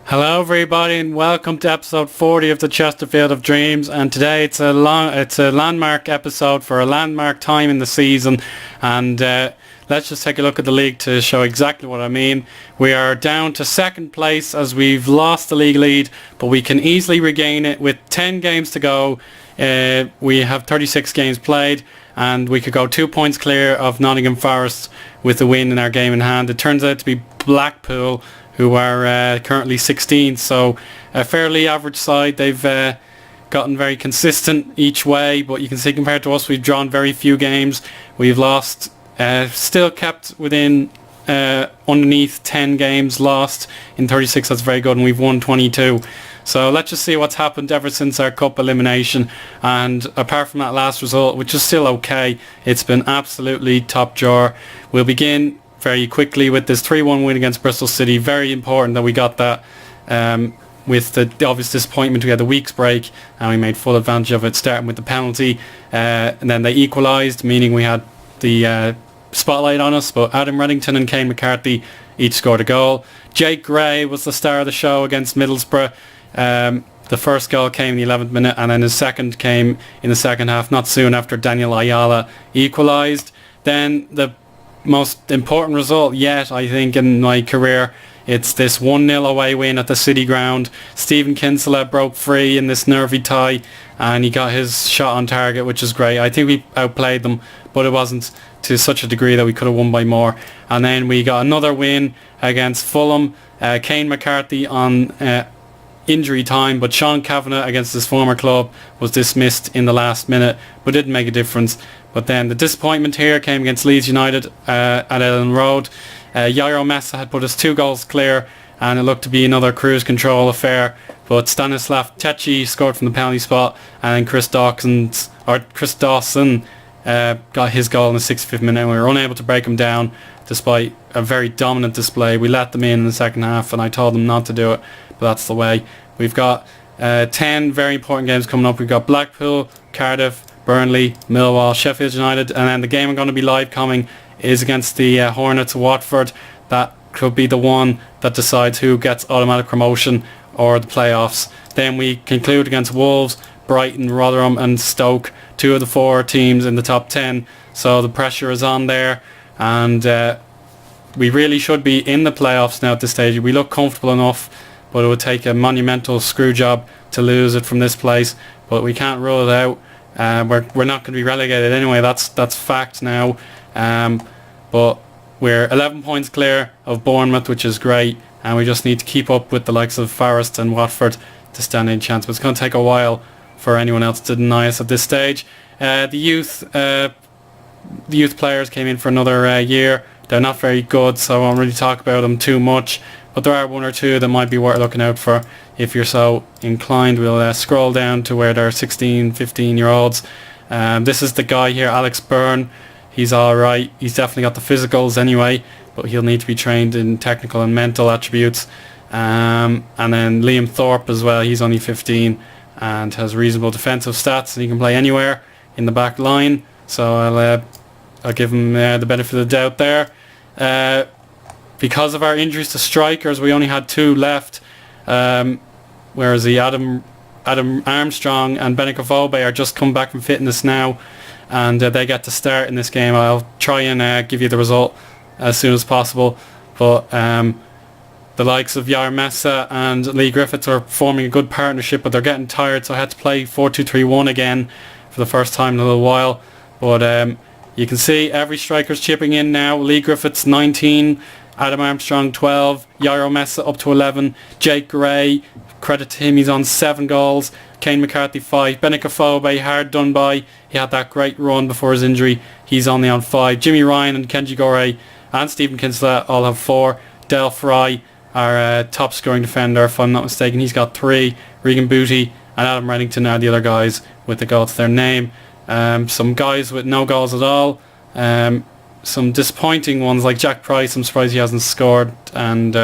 Hello everybody and welcome to episode 40 of the Chesterfield of Dreams, and today it's a landmark episode for a landmark time in the season, and let's just take a look at the league to show exactly what I mean. We are down to second place as we've lost the league lead, but we can easily regain it with 10 games to go. We have 36 games played and we could go 2 points clear of Nottingham Forest with a win in our game in hand. It turns out to be Blackpool, who are currently 16th, so a fairly average side. They've gotten very consistent each way, but you can see compared to us, we've drawn very few games. We've lost, still kept within underneath 10 games lost in 36. That's very good, and we've won 22. So let's just see what's happened ever since our cup elimination, and apart from that last result, which is still okay, it's been absolutely top drawer. We'll begin very quickly with this 3-1 win against Bristol City. Very important that we got that, with the obvious disappointment. We had the week's break and we made full advantage of it, starting with the penalty, and then they equalised, meaning we had the spotlight on us, but Adam Reddington and Kane McCarthy each scored a goal. Jake Gray was the star of the show against Middlesbrough. The first goal came in the 11th minute, and then his second came in the second half, not soon after Daniel Ayala equalised. Then the most important result yet, I think, in my career, it's this 1-0 away win at the City Ground. Stephen Kinsella broke free in this nervy tie and he got his shot on target, which is great. I think we outplayed them, but it wasn't to such a degree that we could have won by more. And then we got another win against Fulham. Kane McCarthy on injury time, but Sean Kavanagh against his former club was dismissed in the last minute, but didn't make a difference. But then the disappointment here came against Leeds United at Ellen Road. Jairo Mesa had put us 2 goals clear, and it looked to be another cruise control affair, but Stanislav Techi scored from the penalty spot, and Chris Dawson got his goal in the 65th minute, and we were unable to break him down despite a very dominant display. We let them in the second half, and I told them not to do it, but that's the way. We've got 10 very important games coming up. We've got Blackpool, Cardiff, Burnley, Millwall, Sheffield United, and then the game I'm going to be live coming is against the Hornets of Watford. That could be the one that decides who gets automatic promotion or the playoffs. Then we conclude against Wolves, Brighton, Rotherham and Stoke, 2 of the 4 teams in the top 10. So the pressure is on there, and we really should be in the playoffs now at this stage. We look comfortable enough, but it would take a monumental screw job to lose it from this place. But we can't rule it out. We're not going to be relegated anyway. That's fact now. But we're 11 points clear of Bournemouth, which is great, and we just need to keep up with the likes of Forest and Watford to stand a chance. But it's going to take a while for anyone else to deny us at this stage. The youth players came in for another year. They're not very good, so I won't really talk about them too much, but there are 1 or 2 that might be worth looking out for if you're so inclined. We'll scroll down to where there are 16, 15 year olds. This is the guy here, Alex Byrne. He's alright. He's definitely got the physicals anyway, but he'll need to be trained in technical and mental attributes. And then Liam Thorpe as well. He's only 15 and has reasonable defensive stats, and he can play anywhere in the back line. So I'll give him the benefit of the doubt there. Because of our injuries to strikers, we only had 2 left, whereas the Adam Armstrong and Benik Afobe are just come back from fitness now, and they get to start in this game. I'll try and give you the result as soon as possible, but the likes of Jairo Mesa and Lee Griffiths are forming a good partnership, but they're getting tired, so I had to play 4-2-3-1 again for the first time in a little while. But you can see every striker's chipping in now. Lee Griffiths 19, Adam Armstrong 12, Jairo Mesa up to 11, Jake Gray, credit to him, he's on 7 goals, Kane McCarthy 5, Benik Afobe, hard done by, he had that great run before his injury, he's only on 5, Jimmy Ryan and Kenji Gore and Stephen Kinsella all have 4, Del Fry, our top scoring defender if I'm not mistaken, he's got 3, Regan Booty and Adam Reddington are the other guys with the goal to their name. Some guys with no goals at all, some disappointing ones like Jack Price, I'm surprised he hasn't scored, and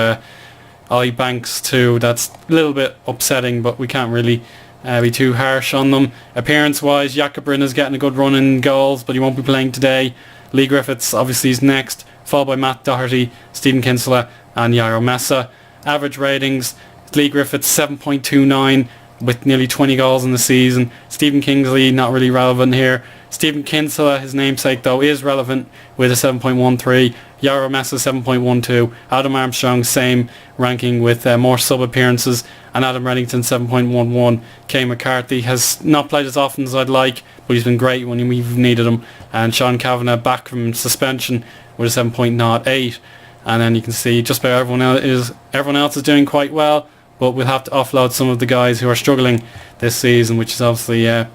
Ollie Banks too. That's a little bit upsetting, but we can't really be too harsh on them. Appearance wise, Jakobrin is getting a good run in goals, but he won't be playing today. Lee Griffiths obviously is next, followed by Matt Doherty, Stephen Kinsella and Jairo Mesa. Average ratings, Lee Griffiths 7.29 with nearly 20 goals in the season. Stephen Kingsley not really relevant here. Stephen Kinsella, his namesake though, is relevant with a 7.13. Yaro Messa 7.12. Adam Armstrong same ranking with more sub appearances, and Adam Reddington 7.11. Kay McCarthy has not played as often as I'd like, but he's been great when we've needed him. And Sean Kavanagh back from suspension with a 7.08. And then you can see just about everyone else is doing quite well, but we'll have to offload some of the guys who are struggling this season, which is obviously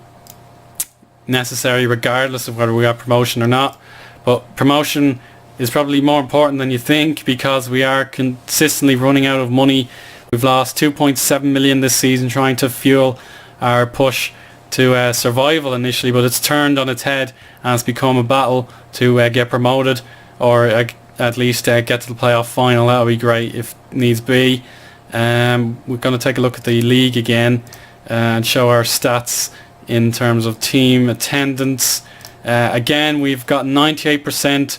necessary regardless of whether we got promotion or not. But promotion is probably more important than you think, because we are consistently running out of money. We've lost 2.7 million this season trying to fuel our push to survival initially, but it's turned on its head and it's become a battle to get promoted, or at least get to the playoff final. That would be great if needs be. We're going to take a look at the league again and show our stats in terms of team attendance. Again, we've got 98%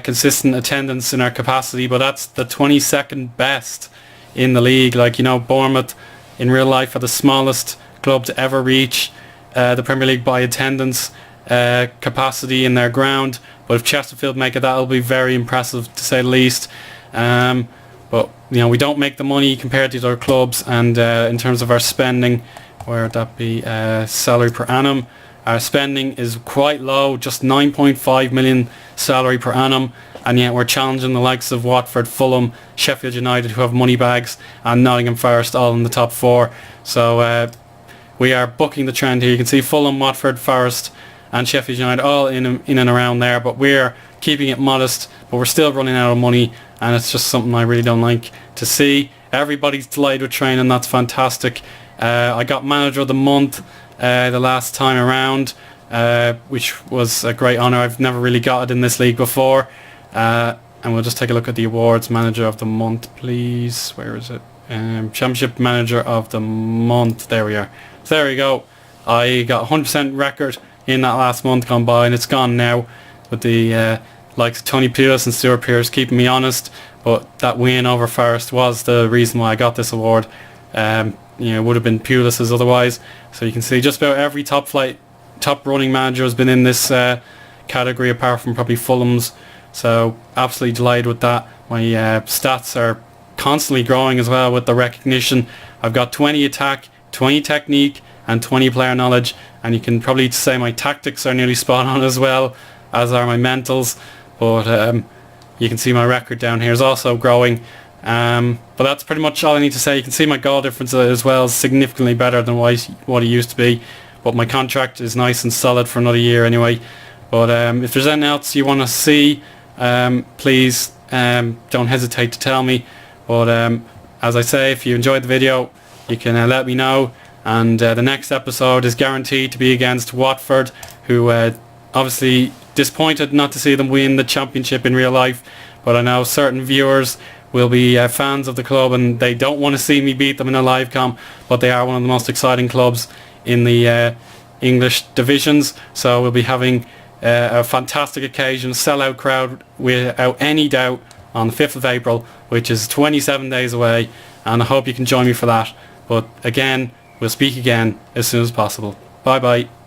consistent attendance in our capacity, but that's the 22nd best in the league. Like, you know, Bournemouth in real life are the smallest club to ever reach the Premier League by attendance capacity in their ground, but if Chesterfield make it, that'll be very impressive to say the least. But you know, we don't make the money compared to other clubs, and in terms of our spending, where would that be, salary per annum, our spending is quite low, just 9.5 million salary per annum, and yet we're challenging the likes of Watford, Fulham, Sheffield United, who have money bags, and Nottingham Forest all in the top four. So we are bucking the trend here. You can see Fulham, Watford, Forest and Sheffield United all in and around there, but we're keeping it modest, but we're still running out of money, and it's just something I really don't like to see. Everybody's delighted with training, that's fantastic. I got manager of the month the last time around, which was a great honour. I've never really got it in this league before. And we'll just take a look at the awards. Manager of the month, please. Where is it? Championship manager of the month. There we are. So there we go. I got 100% record in that last month gone by, and it's gone now with the likes of Tony Pulis and Stuart Pearce keeping me honest. But that win over Forest was the reason why I got this award. You know, it would have been Pulis's otherwise. So you can see just about every top running manager has been in this category, apart from probably Fulham's. So absolutely delighted with that. My stats are constantly growing as well with the recognition. I've got 20 attack, 20 technique and 20 player knowledge, and you can probably say my tactics are nearly spot on as well, as are my mentals. But you can see my record down here is also growing. But that's pretty much all I need to say. You can see my goal difference as well is significantly better than what it used to be, but my contract is nice and solid for another year anyway. But if there's anything else you want to see, please don't hesitate to tell me. But as I say, if you enjoyed the video, you can let me know, and the next episode is guaranteed to be against Watford, who obviously disappointed not to see them win the championship in real life, but I know certain viewers will be fans of the club and they don't want to see me beat them in a live com, but they are one of the most exciting clubs in the English divisions. So we'll be having a fantastic occasion, sellout crowd without any doubt, on the 5th of April, which is 27 days away, and I hope you can join me for that. But again, we'll speak again as soon as possible. Bye bye.